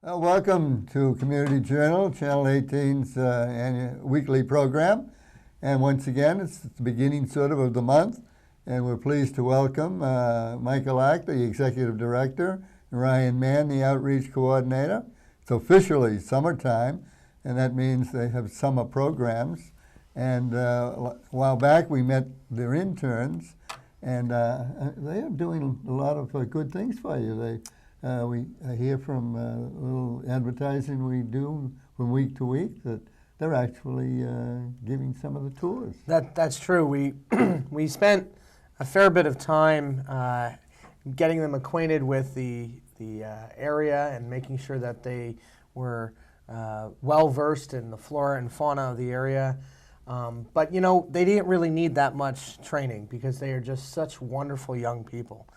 Welcome to Community Journal, Channel 18's weekly program. And once again, it's the beginning of the month. And we're pleased to welcome Michael Ack, the Executive Director, and Ryan Mann, the Outreach Coordinator. It's officially summertime, and that means they have summer programs. And a while back, we met their interns, and they are doing a lot of good things for you. We hear from little advertising we do from week to week that they're actually giving some of the tours. That's true. We spent a fair bit of time getting them acquainted with the area and making sure that they were well versed in the flora and fauna of the area. But they didn't really need that much training because they are just such wonderful young people.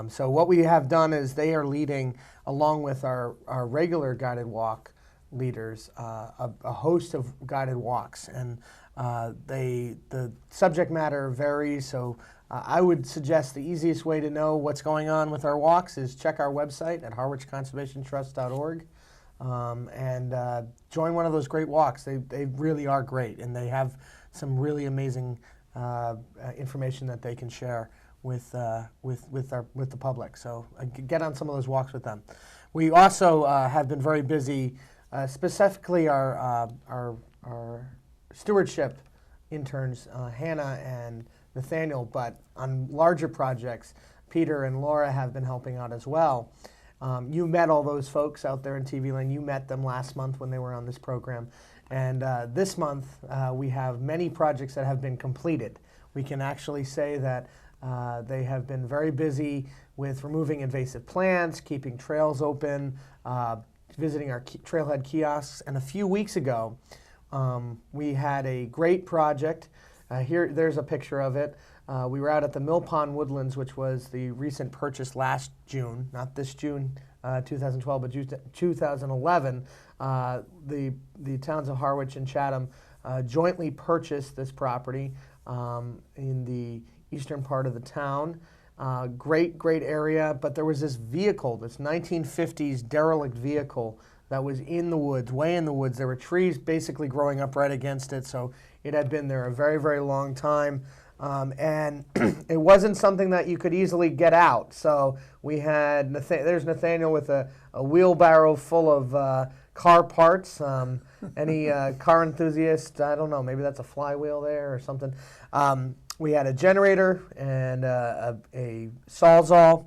So what we have done is they are leading, along with our regular guided walk leaders, a host of guided walks. And the subject matter varies, so I would suggest the easiest way to know what's going on with our walks is check our website at harwichconservationtrust.org and join one of those great walks. They really are great, and they have some really amazing information that they can share with the public. So get on some of those walks with them. We also have been very busy, specifically our stewardship interns, Hannah and Nathaniel, but on larger projects, Peter and Laura have been helping out as well. You met all those folks out there in TV Land. You met them last month when they were on this program. And this month, we have many projects that have been completed. We can actually say that they have been very busy with removing invasive plants, keeping trails open, visiting our trailhead kiosks. And a few weeks ago, we had a great project. There's a picture of it. We were out at the Mill Pond Woodlands, which was the recent purchase last June, not this June 2012, but 2011. The towns of Harwich and Chatham jointly purchased this property in the eastern part of the town. Great area, but there was this vehicle, this 1950s derelict vehicle that was in the woods, way in the woods. There were trees basically growing up right against it, so it had been there a very, very long time. And it wasn't something that you could easily get out. So we had, there's Nathaniel with a wheelbarrow full of car parts. Any car enthusiast, I don't know, maybe that's a flywheel there or something. We had a generator and a Sawzall,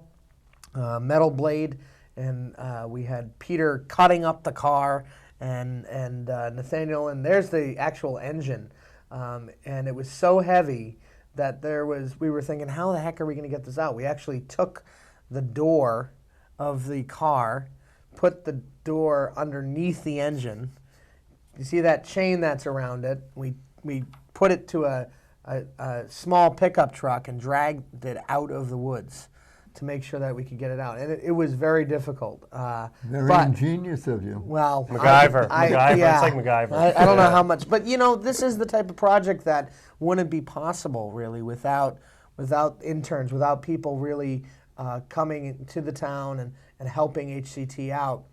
metal blade, and we had Peter cutting up the car and Nathaniel, and there's the actual engine. And it was so heavy that we were thinking, how the heck are we going to get this out? We actually took the door of the car, put the door underneath the engine. You see that chain that's around it? We put it to a small pickup truck and dragged it out of the woods to make sure that we could get it out. And it was very difficult. Very ingenious of you. Well, MacGyver. Yeah, it's like MacGyver. I don't know how much. But, this is the type of project that wouldn't be possible, really, without interns, without people really coming to the town and helping HCT out.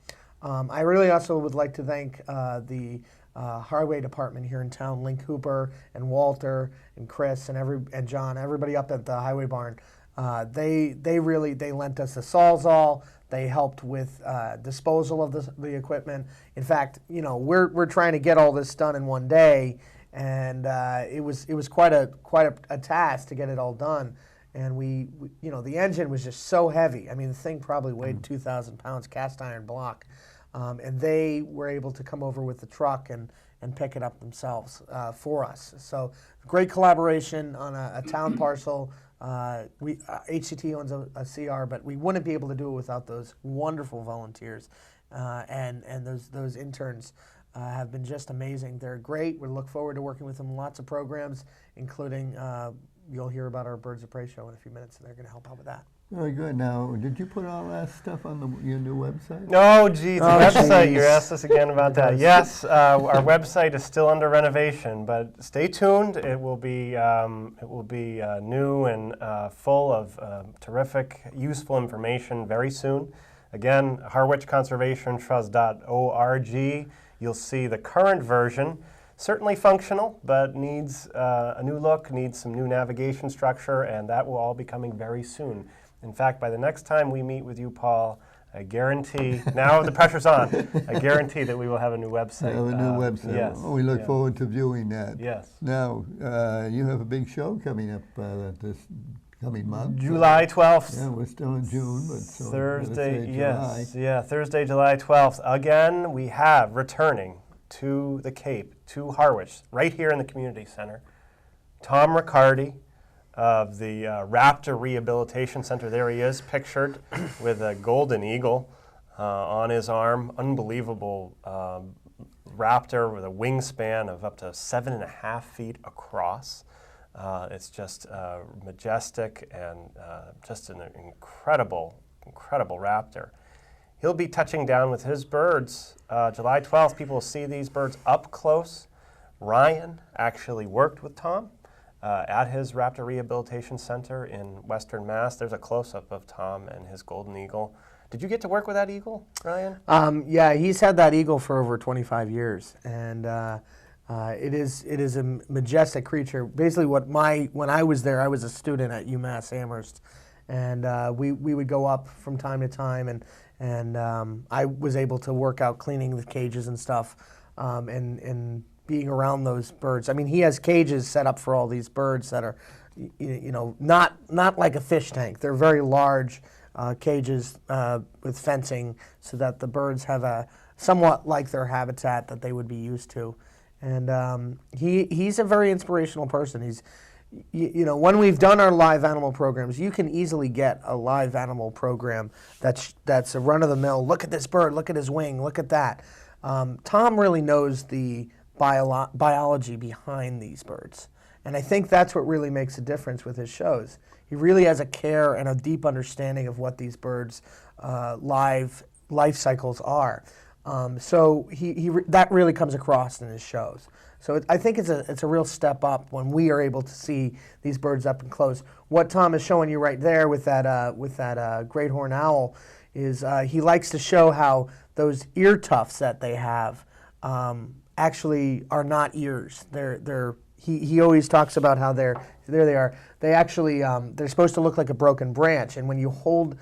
I really also would like to thank the highway department here in town, Link Hooper and Walter and Chris and John, everybody up at the highway barn. They lent us a Sawzall. They helped with disposal of the equipment. In fact, we're trying to get all this done in one day, and it was quite a task to get it all done. And we the engine was just so heavy. I mean, the thing probably weighed 2,000 pounds, cast iron block. And they were able to come over with the truck and pick it up themselves for us. So great collaboration on a town parcel. HCT owns a CR, but we wouldn't be able to do it without those wonderful volunteers. And those interns have been just amazing. They're great. We look forward to working with them on lots of programs, including you'll hear about our Birds of Prey show in a few minutes, and they're going to help out with that. Very good. Now, did you put all that stuff on your new website? Oh, geez, the website. You asked us again about that. Yes, our website is still under renovation, but stay tuned. It will be new and full of terrific, useful information very soon. Again, harwichconservationtrust.org. You'll see the current version. Certainly functional, but needs a new look, needs some new navigation structure, and that will all be coming very soon. In fact, by the next time we meet with you, Paul, I guarantee, now the pressure's on, I guarantee that we will have a new website. A new website. Yes. We look forward to viewing that. Yes. Now, you have a big show coming up this coming month. July 12th. Yeah, we're still in June, but so Thursday, let's say yes. July. Yeah, Thursday, July 12th. Again, we have returning to the Cape, to Harwich, right here in the community center. Tom Riccardi of the Raptor Rehabilitation Center. There he is, pictured with a golden eagle on his arm. Unbelievable raptor with a wingspan of up to 7.5 feet across. It's just majestic and just an incredible raptor. He'll be touching down with his birds. July 12th, people will see these birds up close. Ryan actually worked with Tom at his Raptor Rehabilitation Center in Western Mass. There's a close-up of Tom and his golden eagle. Did you get to work with that eagle, Ryan? Yeah, he's had that eagle for over 25 years, and it is a majestic creature. Basically, when I was there, I was a student at UMass Amherst, and we would go up from time to time, and I was able to work out cleaning the cages and stuff, and being around those birds. I mean, he has cages set up for all these birds that are, not like a fish tank. They're very large cages with fencing, so that the birds have a somewhat like their habitat that they would be used to. And he's a very inspirational person. He's, when we've done our live animal programs, you can easily get a live animal program that's a run-of-the-mill. Look at this bird. Look at his wing. Look at that. Tom really knows the biology behind these birds, and I think that's what really makes a difference with his shows. He really has a care and a deep understanding of what these birds' life cycles are. So that really comes across in his shows. So I think it's a real step up when we are able to see these birds up and close. What Tom is showing you right there with that great horned owl is he likes to show how those ear tufts that they have actually are not ears. He always talks about how there they are. They actually they're supposed to look like a broken branch, and when he holds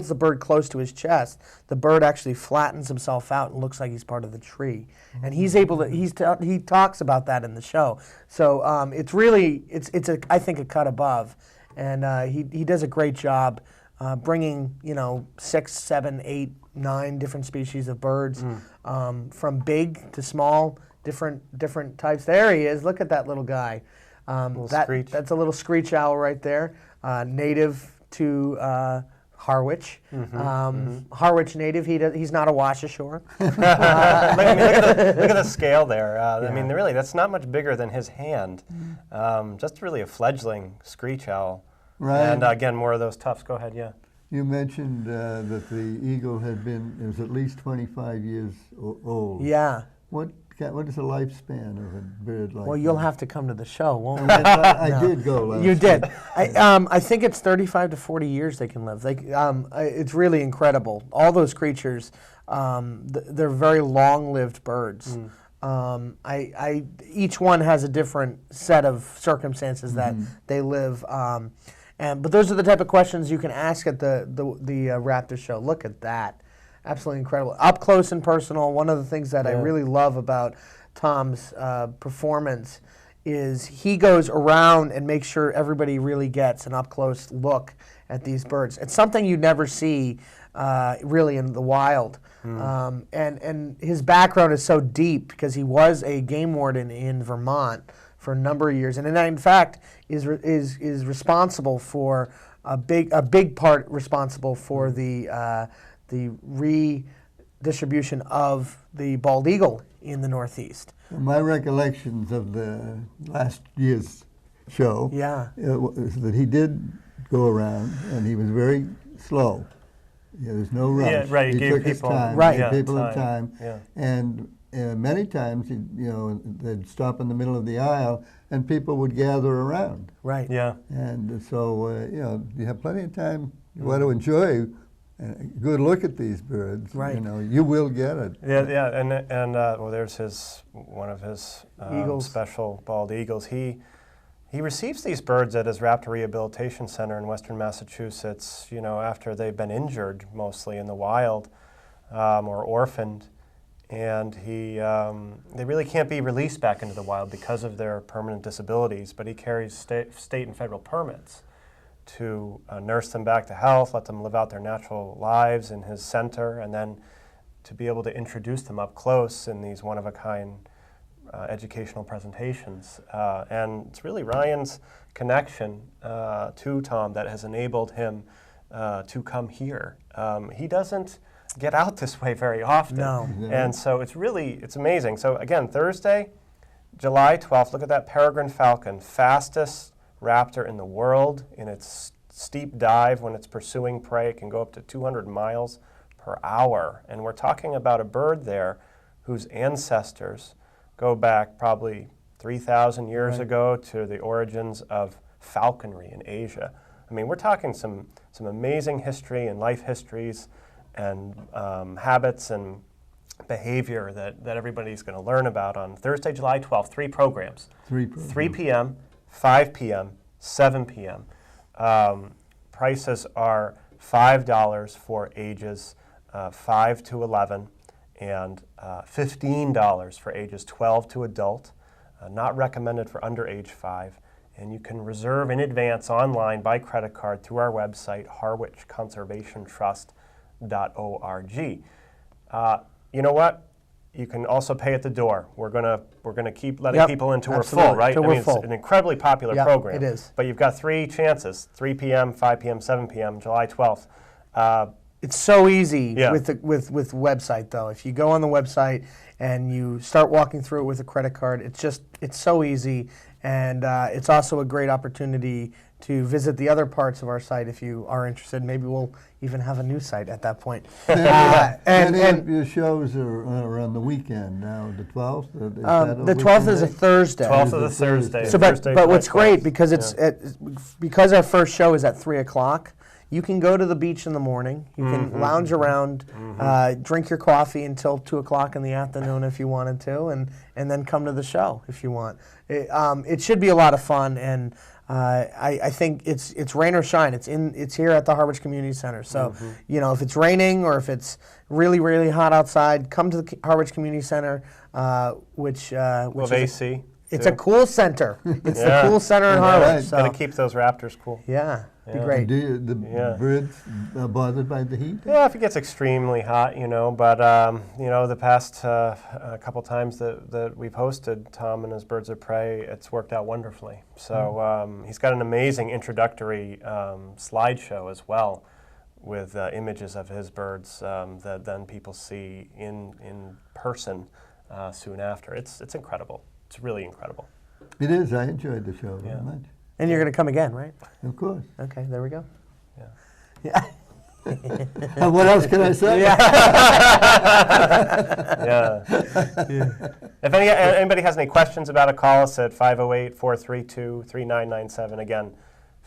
the bird close to his chest, the bird actually flattens himself out and looks like he's part of the tree. And he's able to. He talks about that in the show. So it's I think a cut above, and he does a great job bringing 6, 7, 8, 9 different species of birds, from big to small, different types. There he is. Look at that little guy. That's a little screech owl right there, native to Harwich. Harwich native. He's not a wash ashore. Look at the scale there. I mean, really, that's not much bigger than his hand. Just really a fledgling screech owl. Right. And again, more of those tufts. Go ahead, yeah. You mentioned that the eagle it was at least 25 years old. Yeah. What is the lifespan of a bird like Well, that? you'll have to come to the show, won't you? I did go last You did. I think it's 35 to 40 years they can live. It's really incredible. All those creatures, they're very long-lived birds. Each one has a different set of circumstances that they live. But those are the type of questions you can ask at the Raptor show. Look at that. Absolutely incredible. Up close and personal. One of the things that I really love about Tom's performance is he goes around and makes sure everybody really gets an up-close look at these birds. It's something you never see really in the wild. And his background is so deep because he was a game warden in Vermont for a number of years, and in fact is responsible for a big part responsible for the redistribution of the bald eagle in the Northeast. My recollections of the last year's show is that he did go around and he was very slow. There's no rush. Yeah, right. He Gave took his people, time. right. Gave people time. Yeah. And many times, they'd stop in the middle of the aisle and people would gather around. Right. Yeah. And so, you have plenty of time. You want to enjoy a good look at these birds. Right. You know, you will get it. Yeah, and well, there's one of his Eagles. special bald eagles. He receives these birds at his Raptor Rehabilitation Center in Western Massachusetts, you know, after they've been injured mostly in the wild or orphaned. And they really can't be released back into the wild because of their permanent disabilities, but he carries state and federal permits to nurse them back to health, let them live out their natural lives in his center, and then to be able to introduce them up close in these one-of-a-kind educational presentations. And it's really Ryan's connection to Tom that has enabled him to come here. He doesn't get out this way very often. No. And so it's amazing. So again, Thursday, July 12th, look at that peregrine falcon, fastest raptor in the world in its steep dive when it's pursuing prey. It can go up to 200 miles per hour. And we're talking about a bird there whose ancestors go back probably 3,000 years ago to the origins of falconry in Asia. I mean, we're talking some amazing history and life histories and habits and behavior that everybody's going to learn about on Thursday, July 12th. 3 programs. 3 p.m., 5 p.m., 7 p.m. Prices are $5 for ages 5 to 11 and $15 for ages 12 to adult. Not recommended for under age 5. And you can reserve in advance online by credit card through our website, harwichconservationtrust.org. You know what? You can also pay at the door. We're gonna keep letting people in until we're full, right? Till we're full. It's an incredibly popular program. It is. But you've got 3 chances: 3 p.m., 5 p.m., 7 p.m., July 12th. It's so easy Yeah. with website though. If you go on the website and you start walking through it with a credit card, it's so easy, and it's also a great opportunity to visit the other parts of our site if you are interested. Maybe we'll even have a new site at that point. And your shows are on the weekend now, the 12th? The 12th is a Thursday. 12th is a Thursday. So, Thursday, but what's July 12th. great, because because our first show is at 3 o'clock, you can go to the beach in the morning. You can lounge around, drink your coffee until 2 o'clock in the afternoon if you wanted to, and then come to the show if you want. It should be a lot of fun, and I think it's rain or shine. It's here at the Harwich Community Center. So you know, if it's raining or if it's really, really hot outside, come to the Harwich Community Center, which With AC. it's a cool center. It's the Yeah. cool center in Yeah, Harwich. right. So, Gotta keep those raptors cool. yeah, be Yeah. great. Do the birds bothered by the heat? Yeah, if it gets extremely hot, you know, but, you know, the past a couple times that we've hosted Tom and his birds of prey, it's worked out wonderfully. So he's got an amazing introductory slideshow as well with images of his birds that then people see in person soon after. It's incredible. It's really incredible. It is. I enjoyed the show Yeah. very much. And you're going to come again, right? Of course. Okay, there we go. Yeah. And what else can I say? Yeah. If anybody has any questions about it, call us at 508-432-3997. Again,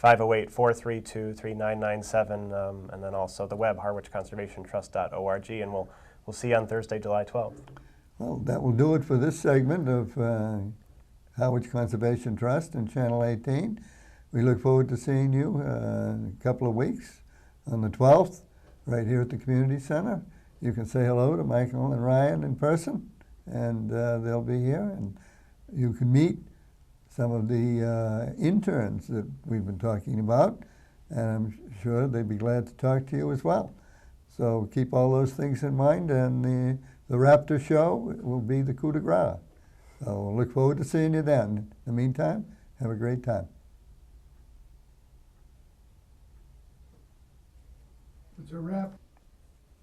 508-432-3997. And then also the web, harwichconservationtrust.org. And we'll see you on Thursday, July 12th. Well, that will do it for this segment of Harwich Conservation Trust and Channel 18. We look forward to seeing you in a couple of weeks on the 12th, right here at the Community Center. You can say hello to Michael and Ryan in person, and they'll be here. And you can meet some of the interns that we've been talking about, and I'm sure they'd be glad to talk to you as well. So keep all those things in mind, and the Raptor show will be the coup de grace. So we'll look forward to seeing you then. In the meantime, have a great time. It's a wrap.